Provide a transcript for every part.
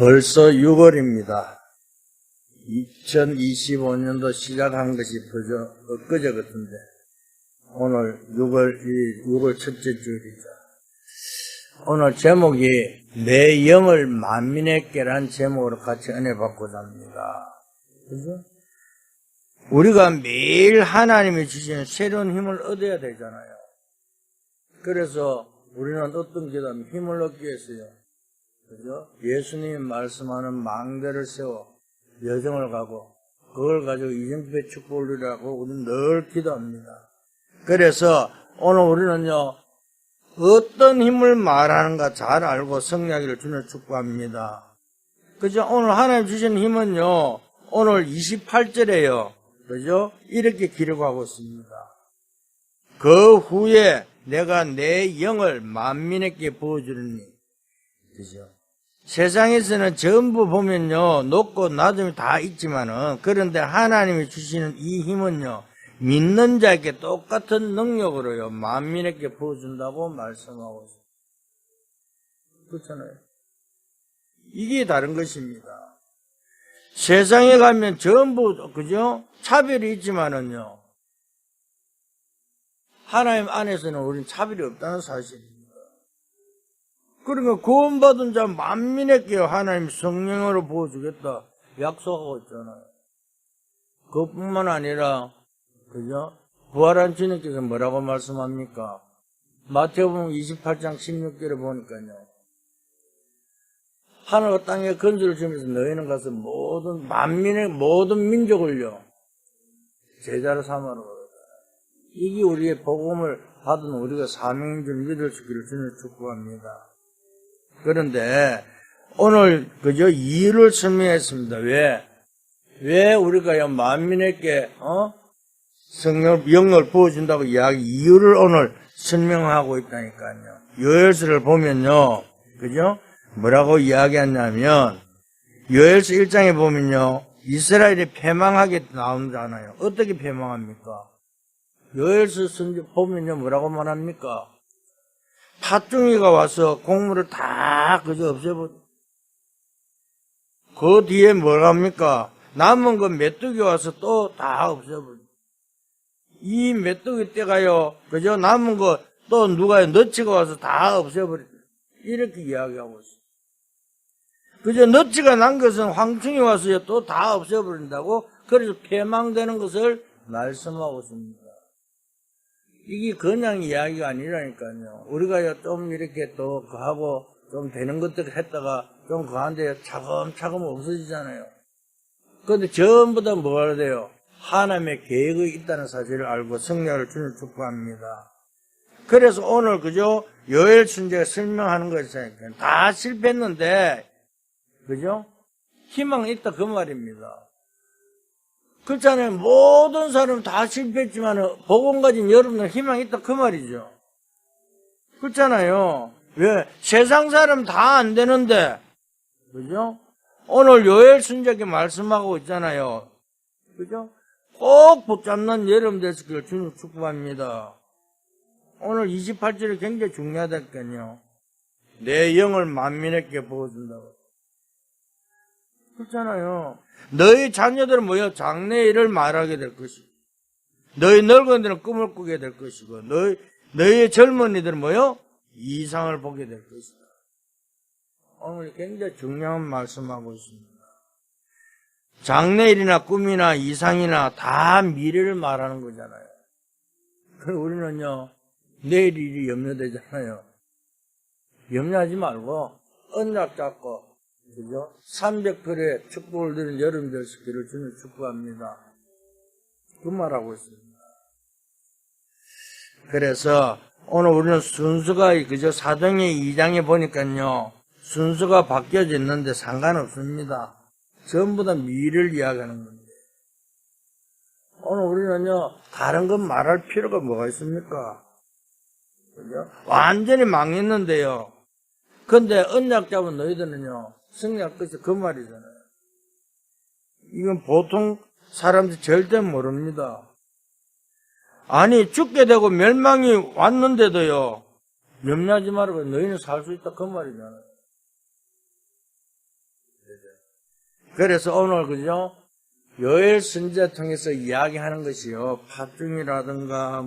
벌써 6월입니다. 2025년도 시작한 것이 엊그제 같은데 오늘 6월 첫째 주일이죠. 오늘 제목이 내 영을 만민에게란 제목으로 같이 은혜 받고자 합니다. 그죠? 우리가 매일 하나님이 주시는 새로운 힘을 얻어야 되잖아요. 그래서 우리는 어떤 기도하면 힘을 얻기 위해서요. 그죠? 예수님이 말씀하는 망대를 세워 여정을 가고 그걸 가지고 이정표의 축복을 누리라고 우리는 늘 기도합니다. 그래서 오늘 우리는요, 어떤 힘을 말하는가 잘 알고 승리하기를 주님을 축복합니다. 그죠? 오늘 하나님 주신 힘은요, 오늘 28절에요. 그죠? 이렇게 기록하고 있습니다. 그 후에 내가 내 영을 만민에게 부어주리니. 그죠? 세상에서는 전부 보면요, 높고 낮음이 다 있지만은, 그런데 하나님이 주시는 이 힘은요, 믿는 자에게 똑같은 능력으로요, 만민에게 부어준다고 말씀하고 있습니다. 그렇잖아요. 이게 다른 것입니다. 세상에 가면 전부, 그죠? 차별이 있지만은요, 하나님 안에서는 우리는 차별이 없다는 사실입니다. 그러니까 구원받은 자 만민에게 하나님 성령으로 부어주겠다 약속하고 있잖아요. 그것뿐만 아니라, 그죠? 부활한 주님께서 뭐라고 말씀합니까? 마태복음 28장 16절에 보니까요, 하늘과 땅에 건설을 주면서 너희는 가서 모든 민족을요, 제자로 삼아라. 이게 우리의 복음을 받은 우리가 사명인 줄 믿을 수 있기를 주님을 축복합니다. 그런데 오늘 그저 이유를 설명했습니다. 왜 우리가 만민에게 성령 영을 부어준다고 이유를 오늘 설명하고 있다니까요. 요엘서를 보면요, 그죠? 뭐라고 이야기하냐면 요엘서 1장에 보면요, 이스라엘이 패망하게 나오잖아요. 어떻게 패망합니까? 요엘서 선지 보면요, 뭐라고 말합니까? 팥종이가 와서 곡물을 다 그저 없애버려. 그 뒤에 뭘 합니까? 남은 그 메뚜기 와서 또 다 없애버려. 이 메뚜기 때가요, 그저 남은 거 또 누가 너치가 와서 다 없애버려. 이렇게 이야기하고 있어요. 그저 너치가 난 것은 황충이 와서 또 다 없애버린다고, 그래서 패망되는 것을 말씀하고 있습니다. 이게 그냥 이야기가 아니라니까요. 우리가 좀 이렇게 또 그하고 좀 되는 것들 했다가 좀 그한데 차근차근 없어지잖아요. 그런데 전부 다 뭐가 돼요? 하나님의 계획이 있다는 사실을 알고 승리를 주님 축복합니다. 그래서 오늘 그죠? 요엘 순제가 설명하는 것이니까 다 실패했는데, 그죠? 희망이 있다 그 말입니다. 그렇잖아요. 모든 사람 다 실패했지만 복음 가진 여러분은 희망이 있다 그 말이죠. 그렇잖아요. 왜? 세상 사람 다 안 되는데, 그죠? 오늘 요엘 순자께 말씀하고 있잖아요. 그죠? 꼭 붙잡는 여러분 되시기를 주님 축복합니다. 오늘 28절이 굉장히 중요하다니까요. 내 영을 만민에게 부어준다고. 그렇잖아요. 너희 자녀들은 뭐요? 장래의 일을 말하게 될 것이고, 너희 늙은이들은 꿈을 꾸게 될 것이고, 너희의 젊은이들은 뭐요? 이상을 보게 될 것이다. 오늘 굉장히 중요한 말씀하고 있습니다. 장래일이나 꿈이나 이상이나 다 미래를 말하는 거잖아요. 그래서 우리는요, 내일 일이 염려되잖아요. 염려하지 말고 언약 잡고, 그죠? 300%의 축복을 드린 여러분 되시기를 주님 축복합니다. 그 말하고 있습니다. 그래서 오늘 우리는 순서가 그저 사도행전 2장에 보니까요, 순서가 바뀌어져 있는데 상관없습니다. 전부 다 미래를 이야기하는 건데. 오늘 우리는요, 다른 건 말할 필요가 뭐가 있습니까? 그죠? 완전히 망했는데요. 근데 언약 잡은 너희들은요, 승리할 것이 그 말이잖아요. 이건 보통 사람들이 절대 모릅니다. 아니, 죽게 되고 멸망이 왔는데도요, 염려하지 말고 너희는 살 수 있다 그 말이잖아요. 그래서 오늘, 그죠? 요엘 선지자 통해서 이야기하는 것이요. 팥중이라든가,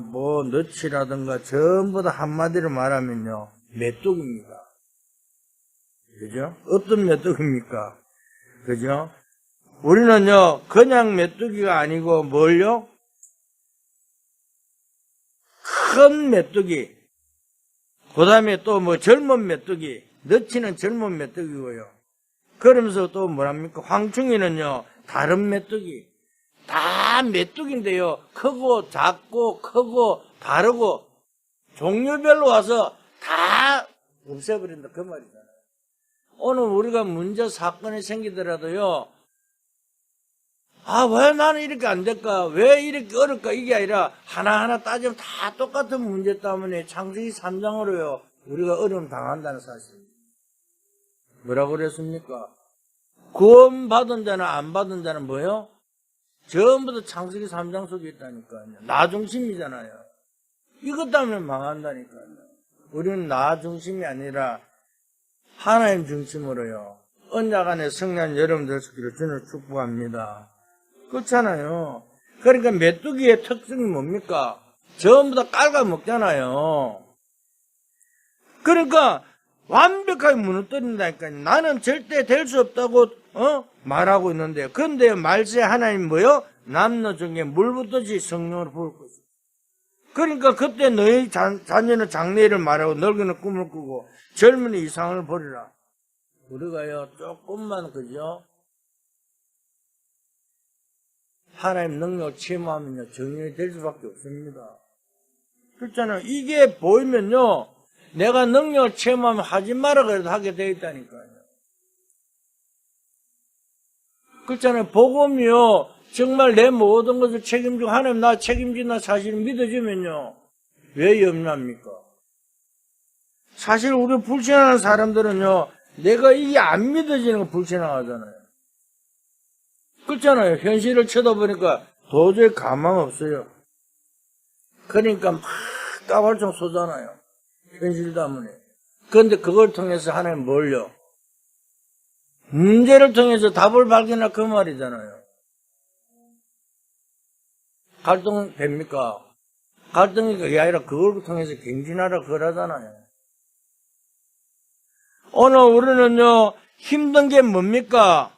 너치라든가, 전부 다 한마디로 말하면요. 메뚜기입니다. 그죠? 어떤 메뚜기입니까? 그죠? 우리는요, 그냥 메뚜기가 아니고, 뭘요? 큰 메뚜기. 그 다음에 또 젊은 메뚜기. 너치는 젊은 메뚜기고요. 그러면서 또 뭐랍니까? 황충이는요, 다른 메뚜기. 다 메뚜기인데요. 크고, 작고, 크고, 다르고, 종류별로 와서 다 없애버린다. 그 말이잖아요. 오늘 우리가 문제, 사건이 생기더라도요, 왜 나는 이렇게 안 될까? 왜 이렇게 어렵까? 이게 아니라 하나하나 따지면 다 똑같은 문제 때문에 창세기 3장으로요, 우리가 어려움 당한다는 사실. 뭐라고 그랬습니까? 구원 받은 자나 안 받은 자는 뭐요? 전부 다 창세기 3장 속에 있다니까요. 나 중심이잖아요. 이것 때문에 망한다니까요. 우리는 나 중심이 아니라 하나님 중심으로요. 언약 안에 성령 여러분들 되시기를 주님 축복합니다. 그렇잖아요. 그러니까 메뚜기의 특징이 뭡니까? 전부 다 깔아 먹잖아요. 그러니까 완벽하게 무너뜨린다니까요. 나는 절대 될 수 없다고 말하고 있는데요. 그런데 말세 하나님 뭐요? 남녀 중에 물붓듯이 성령을 부을 것이다. 그러니까 그때 너희 자녀는 장래일을 말하고 늙은이는 꿈을 꾸고 젊은이 이상을 보리라. 우리가요 조금만 그죠? 하나님 능력 체험하면요 정인이 될 수밖에 없습니다. 그렇잖아요. 이게 보이면요 내가 능력을 체험하면 하지 마라 그래도 하게 되어 있다니까요. 그렇잖아요. 복음이요 정말 내 모든 것을 책임지고 하나님 나 책임진다 사실을 믿어주면요 왜 염려합니까? 사실 우리 불신하는 사람들은요 내가 이게 안 믿어지는 거 불신하잖아요. 그렇잖아요. 현실을 쳐다보니까 도저히 가망 없어요. 그러니까 막 까발총 쏘잖아요. 현실 때문에. 그런데 그걸 통해서 하나님 뭘요? 문제를 통해서 답을 발견할 그 말이잖아요. 갈등 됩니까? 갈등이 그게 아니라 그걸 통해서 갱신하라 그러잖아요. 오늘 우리는요 힘든 게 뭡니까?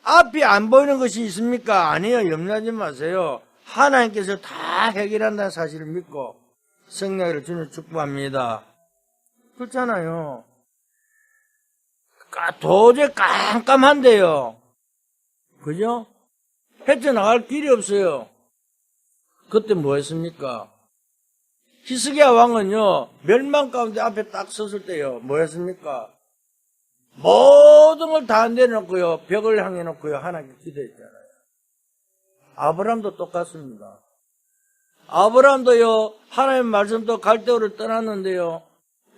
앞이 안 보이는 것이 있습니까? 아니에요. 염려하지 마세요. 하나님께서 다 해결한다는 사실을 믿고 성령을 주는 축복합니다. 그렇잖아요. 도저히 깜깜한데요. 그죠? 헤쳐나갈 길이 없어요. 그때 뭐 했습니까? 히스기야 왕은요 멸망 가운데 앞에 딱 섰을 때요 뭐 했습니까? 모든 걸 다 내려놓고요 벽을 향해 놓고요 하나님께 기도했잖아요. 아브라함도 똑같습니다. 아브라함도요 하나님 말씀도 갈대우를 떠났는데요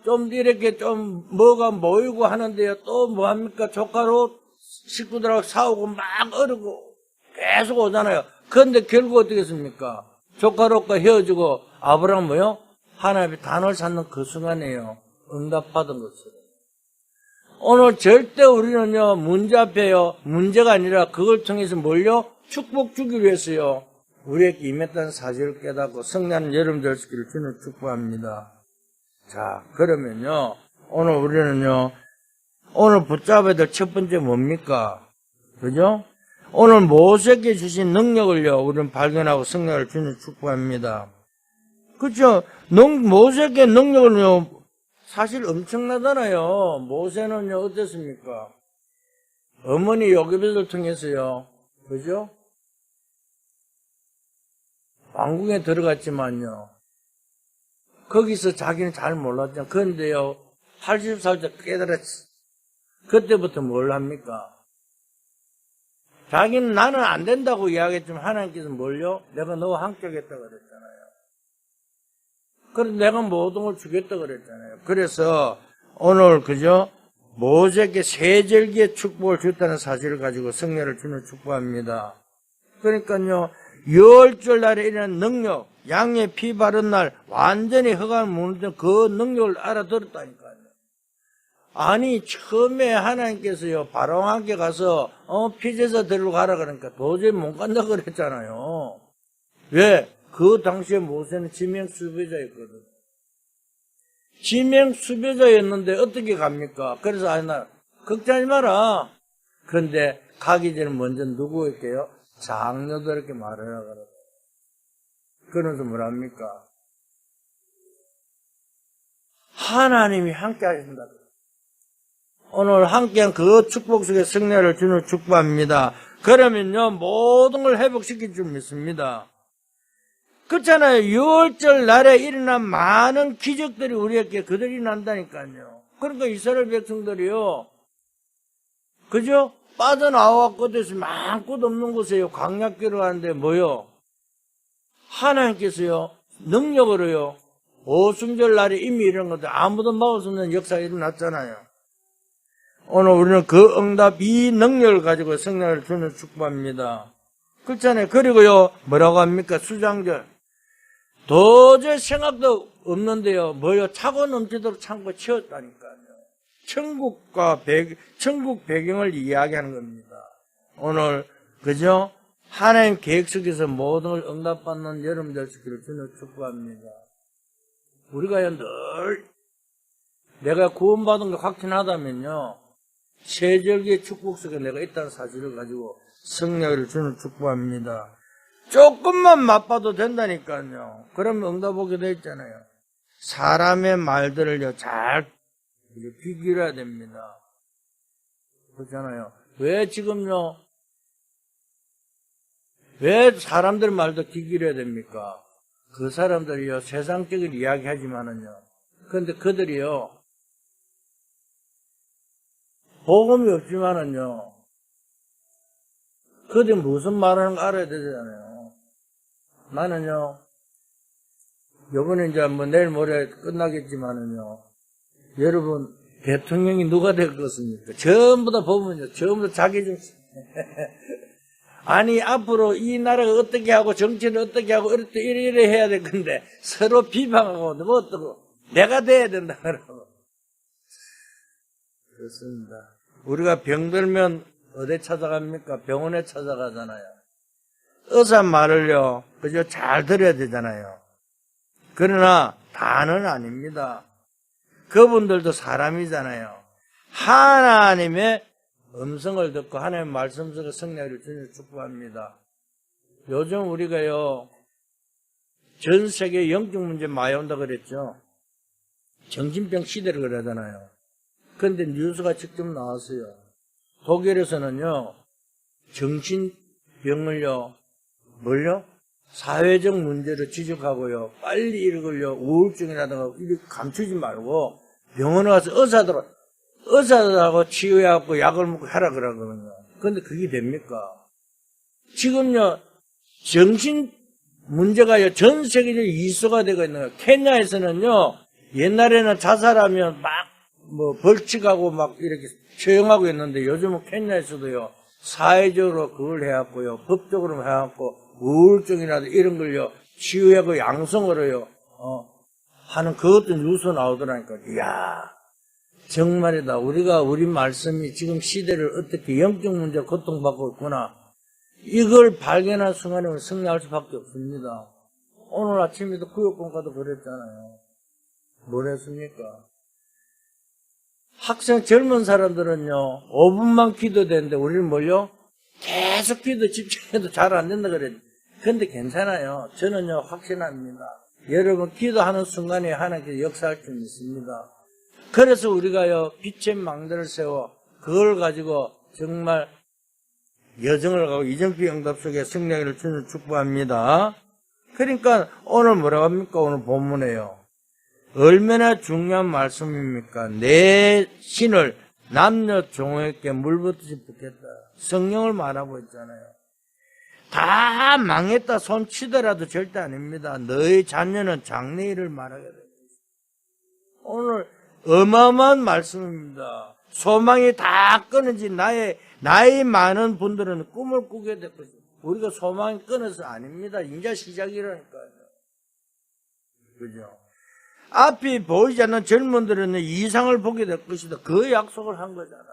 좀 이렇게 좀 뭐가 모이고 하는데요 또 뭐합니까? 조카로 식구들하고 싸우고 막 어르고 계속 오잖아요. 그런데 결국 어떻게 했습니까? 조카로과 헤어지고 아브라함 뭐요? 하나님의 단을 찾는 그 순간에요 응답받은 것으로. 오늘 절대 우리는요 문제 앞에요 문제가 아니라 그걸 통해서 뭘요? 축복 주기 위해서요 우리에게 임했다는 사실을 깨닫고 성령은 여러분들 되시기를 주는 축복합니다. 자 그러면요 오늘 우리는요 오늘 붙잡아야 될 첫 번째 뭡니까? 그죠? 오늘 모세에게 주신 능력을요 우리는 발견하고 성령을 주는 축복합니다. 그렇죠? 모세에게 능력을요 사실 엄청나잖아요. 모세는요 어땠습니까? 어머니 요셉을 통해서요 그죠? 왕궁에 들어갔지만요 거기서 자기는 잘 몰랐죠. 그런데요 80살 때 깨달았지. 그때부터 뭘 합니까? 자기는 나는 안 된다고 이야기했지만 하나님께서 뭘요? 내가 너와 함께 하겠다 그랬잖아요. 그래서 내가 모든 걸 주겠다 그랬잖아요. 그래서 오늘 그죠? 모세에게 세 절기의 축복을 줬다는 사실을 가지고 성령을 주는 축복합니다. 그러니까요 10절 날에 일어난 능력, 양의 피 바른 날 완전히 허가를 무너뜨린 그 능력을 알아들었다니까요. 아니, 처음에 하나님께서요, 바로와 함께 가서, 피제사 데리러 가라 그러니까 도저히 못 간다 그랬잖아요. 왜? 그 당시에 모세는 지명수배자였거든. 지명수배자였는데 어떻게 갑니까? 그래서, 아니, 나, 걱정하지 마라. 그런데 가기 전에 먼저 누구에게요? 장로들에게 말하라 그러고. 그러면서 뭐랍니까? 하나님이 함께 하신다. 오늘 함께한 그 축복 속에 승리를 주는 축복합니다. 그러면요, 모든 걸 회복시킬 줄 믿습니다. 그렇잖아요. 6월절 날에 일어난 많은 기적들이 우리에게 그들이 난다니까요. 그러니까 이스라엘 백성들이요, 그죠? 빠져나와갖고 많고도 없는 곳에요, 광야길을 가는데 뭐요? 하나님께서요, 능력으로요, 오순절 날에 이미 이런 것들 아무도 막을 수 없는 역사가 일어났잖아요. 오늘 우리는 그 응답, 이 능력을 가지고 성령을 주는 축복합니다. 그렇잖아요. 그리고요, 뭐라고 합니까? 수장절. 도저히 생각도 없는데요, 뭐요? 차고 넘치도록 창고 채웠다니까요. 천국 배경을 이야기하는 겁니다. 오늘, 그죠? 하나님 계획 속에서 모든 걸 응답받는 여러분들 되기를 주는 축복합니다. 우리가요, 늘, 내가 구원받은 게 확신하다면요, 세절기의 축복 속에 내가 있다는 사실을 가지고 성령을 주는 축복합니다. 조금만 맛봐도 된다니까요. 그러면 응답 오게 돼 있잖아요. 사람의 말들을요, 잘 귀 기울여야 됩니다. 그렇잖아요. 왜 지금요, 왜 사람들 말도 귀 기울여야 됩니까? 그 사람들이요, 세상적인 이야기 하지만은요, 그런데 그들이요, 복음이 없지만은요, 그들이 무슨 말하는 거 알아야 되잖아요. 나는요, 요번에 이제 뭐 내일 모레 끝나겠지만은요, 여러분, 대통령이 누가 되겠습니까? 전부 다 보면요, 전부 다 자기 중, 아니, 앞으로 이 나라가 어떻게 하고, 정치를 어떻게 하고, 이래 해야 될 건데, 서로 비방하고, 뭐 어떠고, 내가 돼야 된다, 그러고. 그렇습니다. 우리가 병들면 어디 찾아갑니까? 병원에 찾아가잖아요. 의사 말을요, 그저 잘 들어야 되잖아요. 그러나 다는 아닙니다. 그분들도 사람이잖아요. 하나님의 음성을 듣고 하나님의 말씀 속에 성령을 주님 축복합니다. 요즘 우리가요, 전 세계 영적 문제 많이 온다 그랬죠. 정신병 시대를 그러잖아요. 그런데 뉴스가 직접 나왔어요. 독일에서는요, 정신병을요, 뭘요? 사회적 문제로 지적하고요, 빨리 이걸요, 우울증이라든가, 이렇게 감추지 말고, 병원에 가서 의사들하고 치유해갖고 약을 먹고 해라 그러거든요. 그런데 그게 됩니까? 지금요, 정신 문제가요, 전 세계적으로 이슈가 되고 있는 거예요. 케냐에서는요, 옛날에는 자살하면 벌칙하고 이렇게 처형하고 있는데, 요즘은 케냐에서도요, 사회적으로 그걸 해갖고요, 법적으로 해갖고, 우울증이라든가 이런 걸요, 치유하고 양성으로요, 하는 그것도 뉴스 나오더라니까. 이야, 정말이다. 우리 말씀이 지금 시대를 어떻게 영적 문제 고통받고 있구나. 이걸 발견한 순간에 승리할 수밖에 없습니다. 오늘 아침에도 구역공과도 그랬잖아요. 뭘 했습니까? 학생 젊은 사람들은요, 5분만 기도되는데 우리는 뭘요? 계속 기도 집중해도 잘 안 된다 그랬는데, 근데 괜찮아요. 저는요, 확신합니다. 여러분 기도하는 순간에 하나님께서 역사할 줄 믿습니다. 그래서 우리가요, 빛의 망대를 세워 그걸 가지고 정말 여정을 가고 이정피 응답 속에 승리를 주는 축복합니다. 그러니까 오늘 뭐라고 합니까? 오늘 본문에요. 얼마나 중요한 말씀입니까? 내 신을 남녀 종에게 물붓듯이 붓겠다. 성령을 말하고 있잖아요. 다 망했다 손 치더라도 절대 아닙니다. 너희 자녀는 장래일을 말하게 됩니다. 오늘 어마어마한 말씀입니다. 소망이 다 끊어진 나이 많은 분들은 꿈을 꾸게 될 것입니다. 우리가 소망이 끊어서 아닙니다. 이제 시작이라니까요. 그죠? 앞이 보이지 않는 젊은들은 이상을 보게 될 것이다. 그 약속을 한 거잖아요.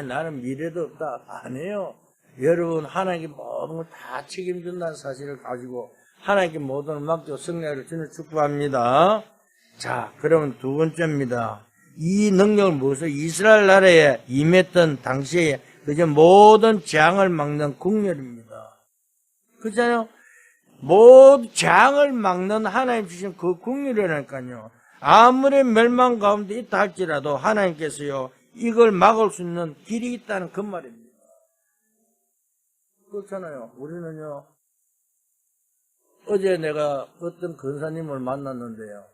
나는 미래도 없다. 아니에요. 여러분, 하나님께 모든 걸 다 책임진다는 사실을 가지고 하나님께 모든 걸 맡기고 승리를 주는 축복합니다. 자, 그러면 두 번째입니다. 이 능력을 무엇을 이스라엘 나라에 임했던 당시에 그저 모든 재앙을 막는 국렬입니다. 그렇잖아요. 모든 재앙을 막는 하나님 주신 그 국률이라니까요. 아무리 멸망 가운데 있다 할지라도 하나님께서요, 이걸 막을 수 있는 길이 있다는 그 말입니다. 그렇잖아요. 우리는요, 어제 내가 어떤 권사님을 만났는데요.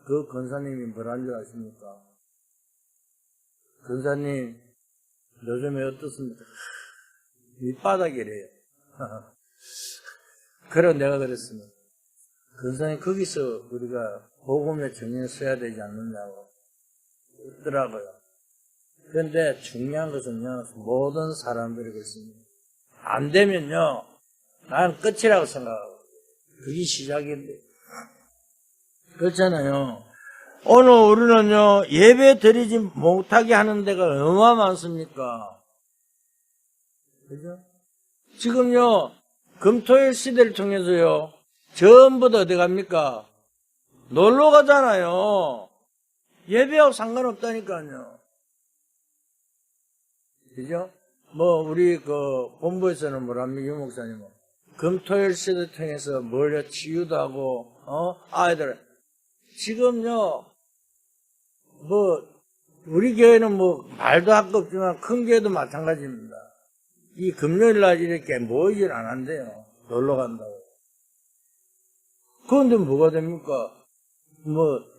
그 권사님이 뭐라는 줄 아십니까? 권사님, 요즘에 어떻습니까? 밑바닥이래요. 그래 내가 그랬습니다. 권사님 거기서 우리가 복음의 정의를 써야 되지 않느냐고 그러더라고요. 그런데 중요한 것은요, 모든 사람들이 그렇습니다. 안 되면요, 나는 끝이라고 생각하고 그게 시작인데. 그렇잖아요. 오늘 우리는요, 예배 드리지 못하게 하는 데가 얼마나 많습니까? 그죠? 지금요, 금토일 시대를 통해서요, 전부 다 어디 갑니까? 놀러 가잖아요. 예배하고 상관없다니까요. 그죠? 우리 본부에서는 뭐랍니까, 유 목사님은? 금토일 시대를 통해서 뭘 치유도 하고, 아이들. 지금요, 우리 교회는 말도 할 거 없지만 큰 교회도 마찬가지입니다. 이 금요일날 이렇게 모이질 않았대요. 놀러 간다고. 그런데 뭐가 됩니까?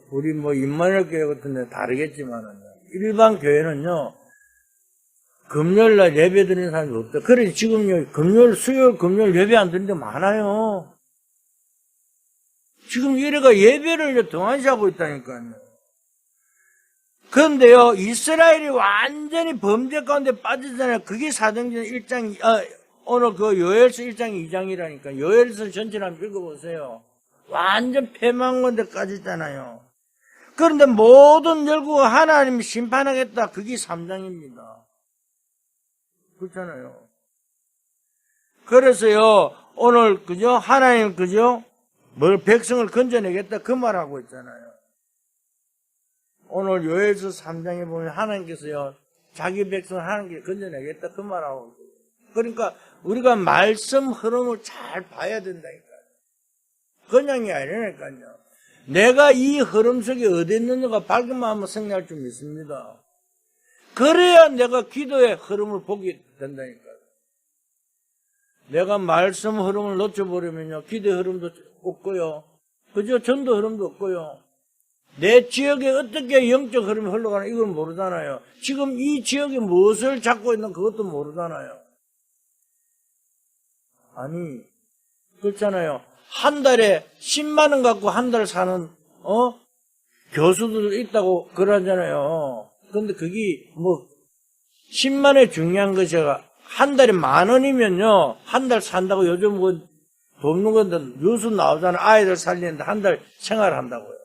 우리 임마누엘 교회 같은 데 다르겠지만은요. 일반 교회는요, 금요일날 예배 드리는 사람이 없다. 그래, 지금요, 수요일, 금요일 예배 안 드리는 데 많아요. 지금 이래가 예배를 등한시하고 있다니까요. 그런데요, 이스라엘이 완전히 범죄 가운데 빠지잖아요. 그게 사도행전 1장, 오늘 요엘서 1장 2장이라니까. 요엘서 전체를 한번 읽어보세요. 완전 패망건데까지 있잖아요. 그런데 모든 열국을 하나님이 심판하겠다. 그게 3장입니다. 그렇잖아요. 그래서요, 오늘, 하나님, 백성을 건져내겠다. 그 말하고 있잖아요. 오늘 요엘서 3장에 보면 하나님께서요, 자기 백성을 하나님께 건져내겠다. 그 말하고. 그러니까 우리가 말씀 흐름을 잘 봐야 된다니까요. 그냥이 아니라니까요. 내가 이 흐름 속에 어디 있느냐가 밝으면 한번 승리할 줄 믿습니다. 그래야 내가 기도의 흐름을 보게 된다니까요. 내가 말씀 흐름을 놓쳐버리면요, 기도의 흐름도 없고요. 그죠? 전도 흐름도 없고요. 내 지역에 어떻게 영적 흐름이 흘러가나 이걸 모르잖아요. 지금 이 지역이 무엇을 잡고 있는 그것도 모르잖아요. 아니, 그렇잖아요. 한 달에 10만 원 갖고 한 달 사는, 교수들 있다고 그러잖아요. 근데 그게 10만 원이 중요한 것이가 한 달에 10,000원이면요, 한 달 산다고 요즘 돈 없는 건데 뉴스 나오잖아요. 아이들 살리는데 한 달 생활한다고요.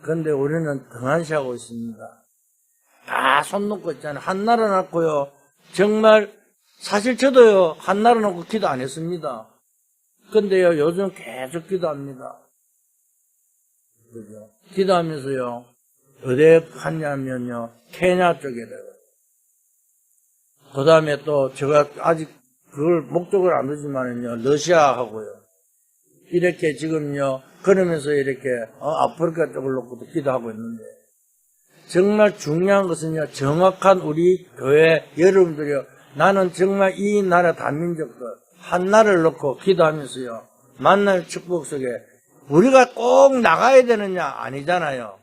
그런데 우리는 등한시하고 있습니다. 다 손 놓고 있잖아요. 한나라 놓고요. 정말 사실 저도요, 한나라 놓고 기도 안 했습니다. 근데요, 요즘 계속 기도합니다. 그죠? 기도하면서요, 어디에 갔냐면요, 케냐 쪽에다가. 그 다음에 또 제가 아직 그걸 목적을 안 두지만은요, 러시아하고요. 이렇게 지금요, 그러면서 이렇게 아프리카 쪽을 놓고도 기도하고 있는데, 정말 중요한 것은요, 정확한 우리 교회 여러분들이요, 나는 정말 이 나라 다민족들 한 나라를 놓고 기도하면서요, 만날 축복 속에 우리가 꼭 나가야 되느냐? 아니잖아요.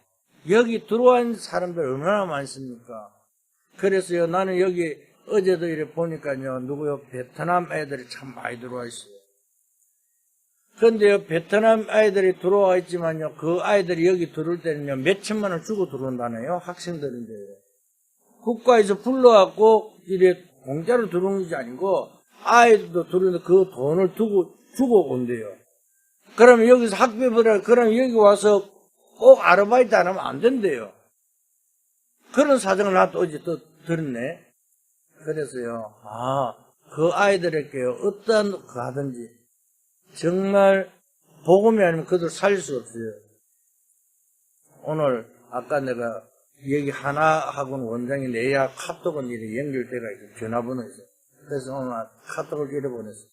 여기 들어와 있는 사람들 얼마나 많습니까? 그래서요, 나는 여기 어제도 이렇게 보니까요, 베트남 애들이 참 많이 들어와 있어요. 그런데요, 베트남 아이들이 들어와 있지만요, 그 아이들이 여기 들어올 때는요, 몇천만 원 주고 들어온다네요, 학생들인데요. 국가에서 불러갖고, 이래 공짜로 들어오는 게 아니고, 아이들도 들어오는데 그 돈을 주고 온대요. 그러면 여기서 학비보다, 그럼 여기 와서 꼭 아르바이트 안 하면 안 된대요. 그런 사정을 나도 어제 또 들었네. 그래서요, 그 아이들에게요, 어떤 거 하든지, 정말, 복음이 아니면 그들 살릴 수 없어요. 오늘, 아까 내가, 여기 하나학원 원장이 내야 카톡은 이렇게 연결돼가 있고, 전화번호 있어. 그래서 오늘 카톡을 잃어보냈어.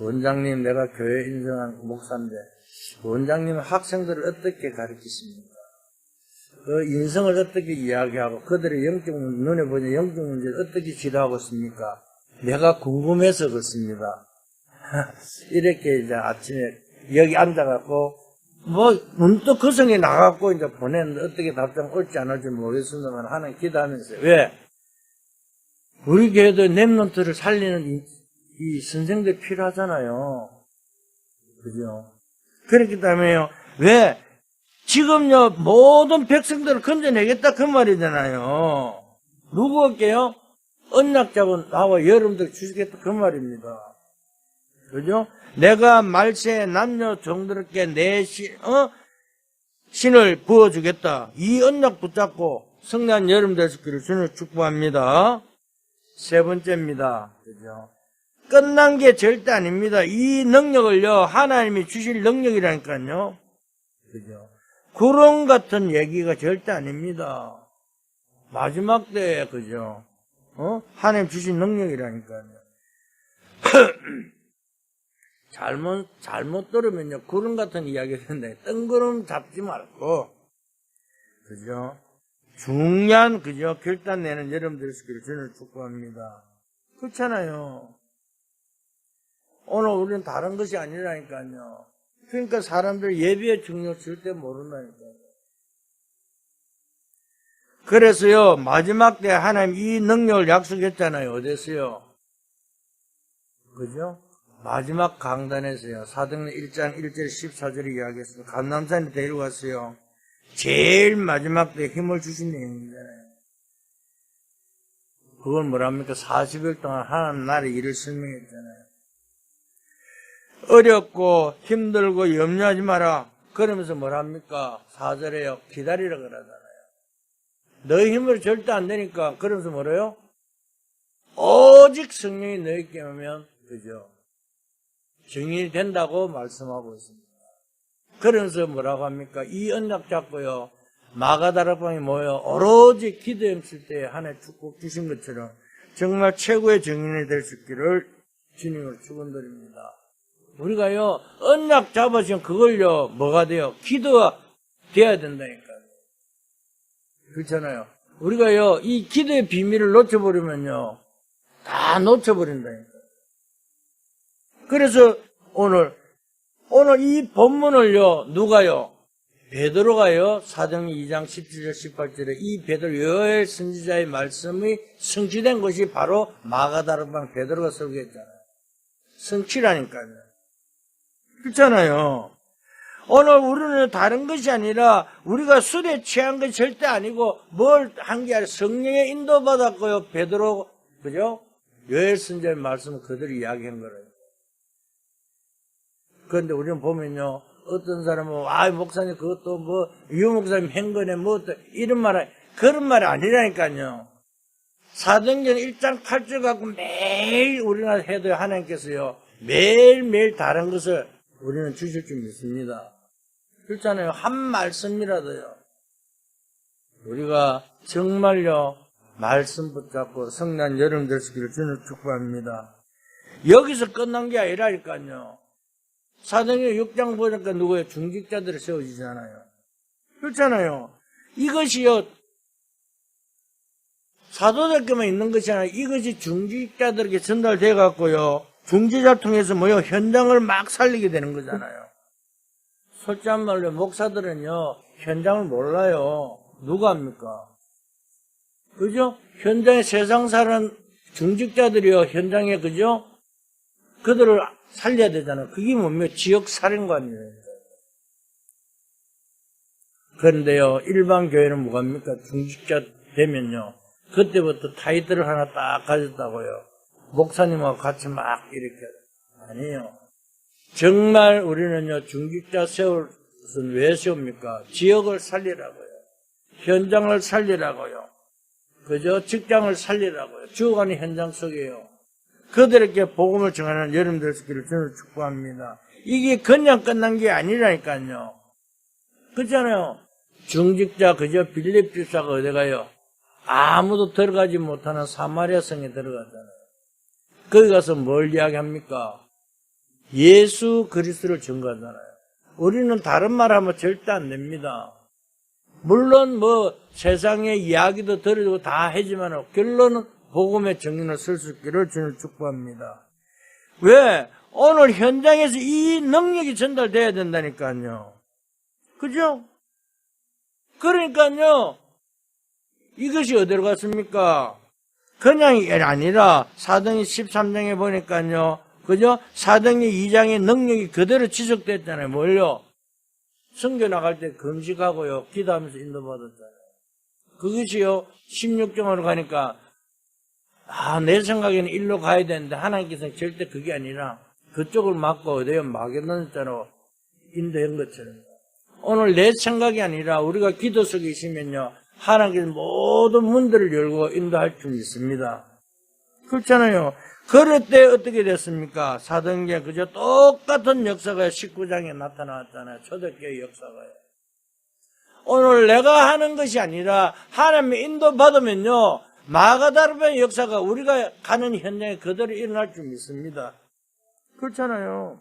원장님, 내가 교회 인정한 목사인데, 원장님은 학생들을 어떻게 가르치십니까? 그 인성을 어떻게 이야기하고 그들의 영적 눈에 보이는 영적 문제를 어떻게 지도하고 있습니까? 내가 궁금해서 그렇습니다. 이렇게 이제 아침에 여기 앉아갖고 문득 거성에 나가갖고 이제 보냈는데 어떻게 답장 올지 안 올지 모르겠습니다만 하는 기도하면서 왜? 우리 교회도 랩런트를 살리는 이 선생들 필요하잖아요. 그죠? 그렇기 때문에요. 왜? 지금요, 모든 백성들을 건져내겠다, 그 말이잖아요. 누구에게요? 언약잡은 나와 여러분들 주시겠다, 그 말입니다. 그죠? 내가 말세 남녀 종들에게 내 신을 부어주겠다. 이 언약 붙잡고 성난 여러분 되시기를 주님을 축복합니다. 세 번째입니다. 그죠? 끝난 게 절대 아닙니다. 이 능력을요, 하나님이 주실 능력이라니까요. 그죠? 구름 같은 얘기가 절대 아닙니다. 마지막 때에, 그죠? 하나님 주신 능력이라니까요. 잘못 들으면요, 구름 같은 이야기가 된다. 뜬구름 잡지 말고, 그죠? 중요한, 그죠? 결단 내는 여러분들 있기를 저는 축복합니다. 그렇잖아요. 오늘 우리는 다른 것이 아니라니까요. 그러니까 사람들 예비의 중요 절대 모른다니까요. 그래서요, 마지막 때 하나님 이 능력을 약속했잖아요. 어디서요? 그죠? 마지막 강단에서요. 사도행전 1장 1절 14절에 이야기했습니다. 감람산에 데려갔어요. 제일 마지막 때 힘을 주신 내용이잖아요. 그건 뭐랍니까? 40일 동안 하나님 나라의 일을 설명했잖아요. 어렵고 힘들고 염려하지 마라. 그러면서 뭐랍니까? 4절에요. 기다리라 그러잖아요. 너희 힘으로 절대 안 되니까. 그러면서 뭐래요? 오직 성령이 너희께 오면, 그죠? 증인이 된다고 말씀하고 있습니다. 그러면서 뭐라고 합니까? 이 언약 잡고요. 마가다락방에 모여 오로지 기도에 있을 때 하나의 축복 주신 것처럼 정말 최고의 증인이 될 수 있기를 주님을 축원드립니다. 우리가요, 언약 잡으시면 그걸요, 뭐가 돼요? 기도가 돼야 된다니까요. 그렇잖아요. 우리가요, 이 기도의 비밀을 놓쳐버리면요, 다 놓쳐버린다니까요. 그래서 오늘 이 본문을요, 누가요? 베드로가요, 사도행전 2장 17절 18절에 이 베드로 요엘 선지자의 말씀이 성취된 것이 바로 마가다락방 베드로가 설교했잖아요. 성취라니까요. 그렇잖아요. 오늘 우리는 다른 것이 아니라 우리가 술에 취한 것이 절대 아니고 뭘 한 게 아니라 성령의 인도받았고요. 베드로, 그죠? 요엘 선지자의 말씀을 그대로 이야기한 거예요. 그런데 우리는 보면요, 어떤 사람은, 목사님, 그것도 유 목사님 한 거네, 이런 그런 말이 아니라니까요. 사도행전 1장 8절 갖고 매일 우리가 해도 하나님께서요, 매일매일 다른 것을 우리는 주실 줄 믿습니다. 그렇잖아요. 한 말씀이라도요. 우리가 정말요, 말씀 붙잡고 성난 여름 될 수 있기를 주는 축복합니다. 여기서 끝난 게 아니라니까요. 사도행전 6장 보니까 누구예요? 중직자들이 세워지잖아요. 그렇잖아요. 이것이요, 사도들께만 있는 것이 아니라 이것이 중직자들에게 전달돼 갖고요, 중직자를 통해서 현장을 막 살리게 되는 거잖아요. 솔직한 말로 목사들은요, 현장을 몰라요. 누가 합니까? 그죠? 현장에 세상 사는 중직자들이요, 현장에, 그죠? 그들을 살려야 되잖아요. 그게 뭡니까? 지역 사령관이에요. 그런데요, 일반 교회는 뭐합니까? 중직자 되면요, 그때부터 타이틀을 하나 딱 가졌다고요. 목사님하고 같이 막 이렇게. 아니에요. 정말 우리는요, 중직자 세울 것은 왜 세웁니까? 지역을 살리라고요. 현장을 살리라고요. 그저 직장을 살리라고요. 죽어가는 현장 속에요. 그들에게 복음을 전하는 여러분 될 수 있기를 저는 축복합니다. 이게 그냥 끝난 게 아니라니까요. 그렇잖아요. 중직자 그저 빌립 집사가 어디 가요? 아무도 들어가지 못하는 사마리아 성에 들어가잖아요. 거기 가서 뭘 이야기합니까? 예수 그리스도를 증거하잖아요. 우리는 다른 말 하면 절대 안 됩니다. 물론 뭐 세상의 이야기도 들어주고 다 하지만 결론은 복음의 정리를 쓸 수 있기를 주님 축복합니다. 왜? 오늘 현장에서 이 능력이 전달돼야 된다니까요. 그죠? 그러니까요. 이것이 어디로 갔습니까? 그냥이 아니라 사도행 13장에 보니까요. 그죠? 사도행 2장의 능력이 그대로 지속됐잖아요. 뭘요? 선교 나갈 때 금식하고요. 기도하면서 인도받았잖아요. 그것이요. 16장으로 가니까 내 생각에는 일로 가야 되는데 하나님께서는 절대 그게 아니라 그쪽을 막고 어디요? 마게도냐로 인도한 것처럼. 오늘 내 생각이 아니라 우리가 기도 속에 있으면요. 하나님께서 모든 문들을 열고 인도할 줄 있습니다. 그렇잖아요. 그럴 때 어떻게 됐습니까? 사도행전 그저 똑같은 역사가 19장에 나타났잖아요. 초대교회 역사가요. 오늘 내가 하는 것이 아니라 하나님의 인도받으면요. 마가다르의 역사가 우리가 가는 현장에 그대로 일어날 줄 믿습니다. 그렇잖아요.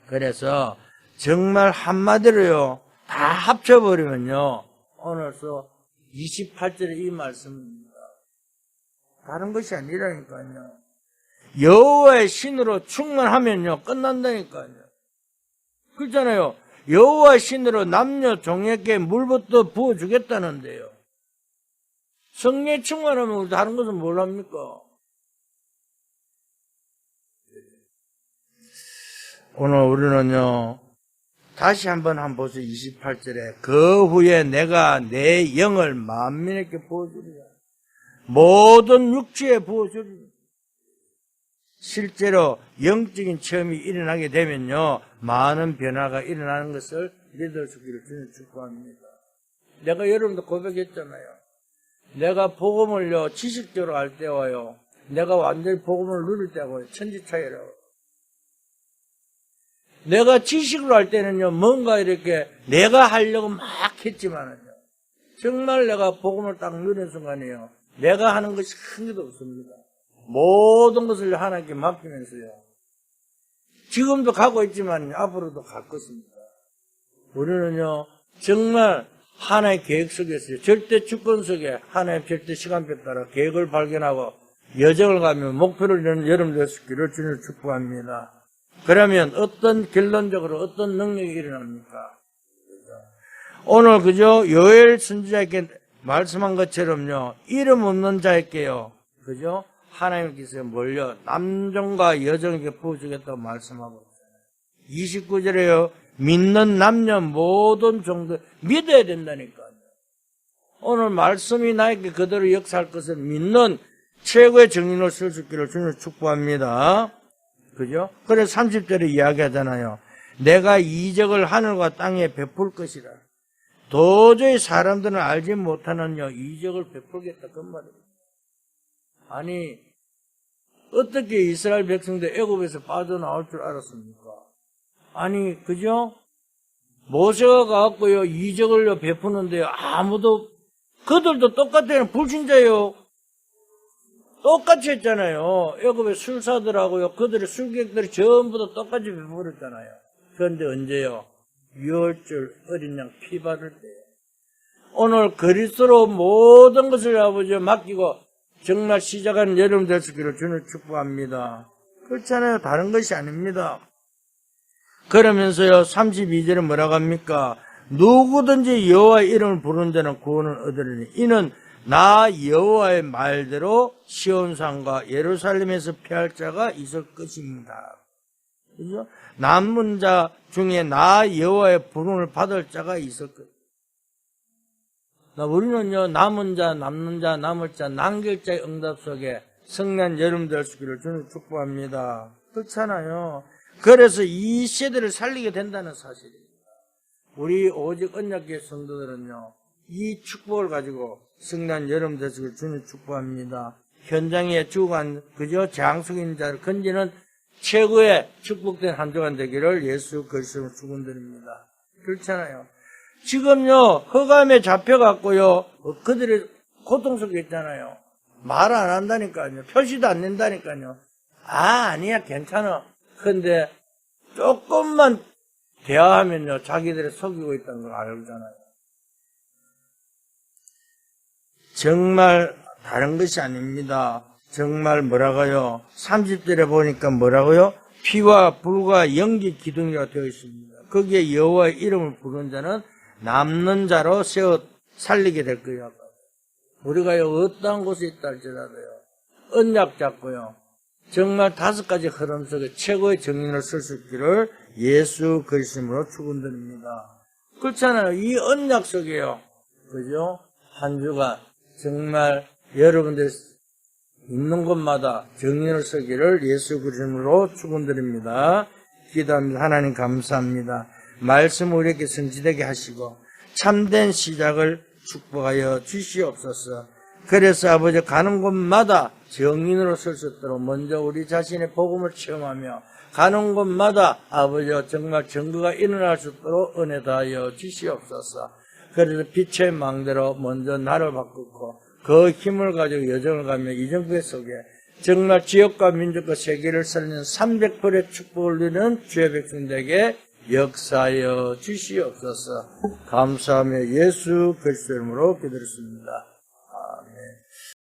그래서 정말 한마디로요. 다 합쳐버리면요. 오늘서 28절에 이 말씀입니다. 다른 것이 아니라니까요. 여호와의 신으로 충만하면요. 끝난다니까요. 그렇잖아요. 여호와의 신으로 남녀 종에게 물부터 부어주겠다는데요. 성령에 충만하면 다른 것은 뭘 합니까? 오늘 우리는요. 다시 한번 보세요. 28절에 그 후에 내가 내 영을 만민에게 부어주리라. 모든 육체에 부어주리라. 실제로 영적인 체험이 일어나게 되면요. 많은 변화가 일어나는 것을 믿을 수 있기를 주님 축복합니다. 내가 여러분도 고백했잖아요. 내가 복음을요. 지식적으로 할 때와요. 내가 완전히 복음을 누릴 때하고 천지 차이라고. 내가 지식으로 할 때는요, 뭔가 이렇게 내가 하려고 막 했지만은요, 정말 내가 복음을 딱 누린 순간이요, 내가 하는 것이 큰 게도 없습니다. 모든 것을 하나님께 맡기면서요, 지금도 가고 있지만 앞으로도 갈 것입니다. 우리는요, 정말 하나의 계획 속에서요, 절대 주권 속에 하나의 절대 시간표에 따라 계획을 발견하고 여정을 가며 목표를 여러분들 수 있기를 주님 축복합니다. 그러면 어떤 결론적으로 어떤 능력이 일어납니까? 오늘 그죠? 요엘 선지자에게 말씀한 것처럼요. 이름 없는 자에게요. 그죠? 하나님께서 몰려 남종과 여종에게 부어주겠다고 말씀하고 있어요. 29절에요. 믿는 남녀 모든 종들 믿어야 된다니까요. 오늘 말씀이 나에게 그대로 역사할 것을 믿는 최고의 정인을 쓸 수 있기를 주님 축복합니다. 그죠? 그래서 30절에 이야기하잖아요. 내가 이적을 하늘과 땅에 베풀 것이라. 도저히 사람들은 알지 못하는요, 이적을 베풀겠다. 그 말이에요. 아니, 어떻게 이스라엘 백성들 애굽에서 빠져나올 줄 알았습니까? 아니, 그죠? 모세가 가갖고요, 이적을요, 베푸는데요, 아무도, 그들도 똑같아요. 불신자예요. 똑같이 했잖아요. 애굽의 술사들하고요. 그들의 술객들이 전부 다 똑같이 베풀었잖아요. 그런데 언제요? 6월절 어린 양 피 바를 때요. 오늘 그리스도로 모든 것을 아버지 맡기고 정말 시작하는 여러분 될 수 있기를 주님 축복합니다. 그렇잖아요. 다른 것이 아닙니다. 그러면서요. 32절에 뭐라고 합니까? 누구든지 여호와의 이름을 부르는 자는 구원을 얻으리니 이는 나 여호와의 말대로 시온산과 예루살렘에서 피할 자가 있을 것입니다. 그죠? 남은 자 중에 나 여호와의 부름을 받을 자가 있을 것입니다. 우리는요, 남은 자, 남는 자, 남을 자, 남길 자의 응답 속에 성난 여러분 될 수 있기를 주님 축복합니다. 그렇잖아요. 그래서 이 세대를 살리게 된다는 사실입니다. 우리 오직 언약계 성도들은요, 이 축복을 가지고 성난 여름 되시길 주님 축복합니다. 현장에 죽어간 그저 장숙인 자를 건지는 최고의 축복된 한 주간 되기를 예수 그리스도로 축원드립니다. 그렇잖아요. 지금요, 흑암에 잡혀갖고요, 그들이 고통 속에 있잖아요. 말 안 한다니까요. 표시도 안 낸다니까요. 아니야, 괜찮아. 근데 조금만 대화하면요, 자기들이 속이고 있다는 걸 알잖아요. 정말 다른 것이 아닙니다. 정말 뭐라고요? 30절에 보니까 뭐라고요? 피와 불과 연기 기둥이가 되어 있습니다. 거기에 여호와의 이름을 부르는 자는 남는 자로 세워 살리게 될 거예요. 우리가요, 어떠한 곳에 있다 할지라도요, 언약 잡고요, 정말 5가지 흐름 속에 최고의 정인을 쓸 수 있기를 예수 그리스도로 축원드립니다. 그렇잖아요. 이 언약 속에요, 그죠? 한 주간 정말 여러분들 있는 곳마다 정인을 쓰기를 예수 그리스도로 축원드립니다. 기도합니다. 하나님 감사합니다. 말씀 우리에게 성취되게 하시고 참된 시작을 축복하여 주시옵소서. 그래서 아버지 가는 곳마다 정인으로 설 수 있도록 먼저 우리 자신의 복음을 체험하며 가는 곳마다 아버지 정말 증거가 일어날 수 있도록 은혜 다하여 주시옵소서. 그래서 빛의 망대로 먼저 나를 바꾸고 그 힘을 가지고 여정을 가며 이정부 속에 정말 지역과 민족과 세계를 살리는 300%의 축복을 누리는 주의 백성들에게 역사하여 주시옵소서. 감사하며 예수 그리스도 이름으로 기도했습니다.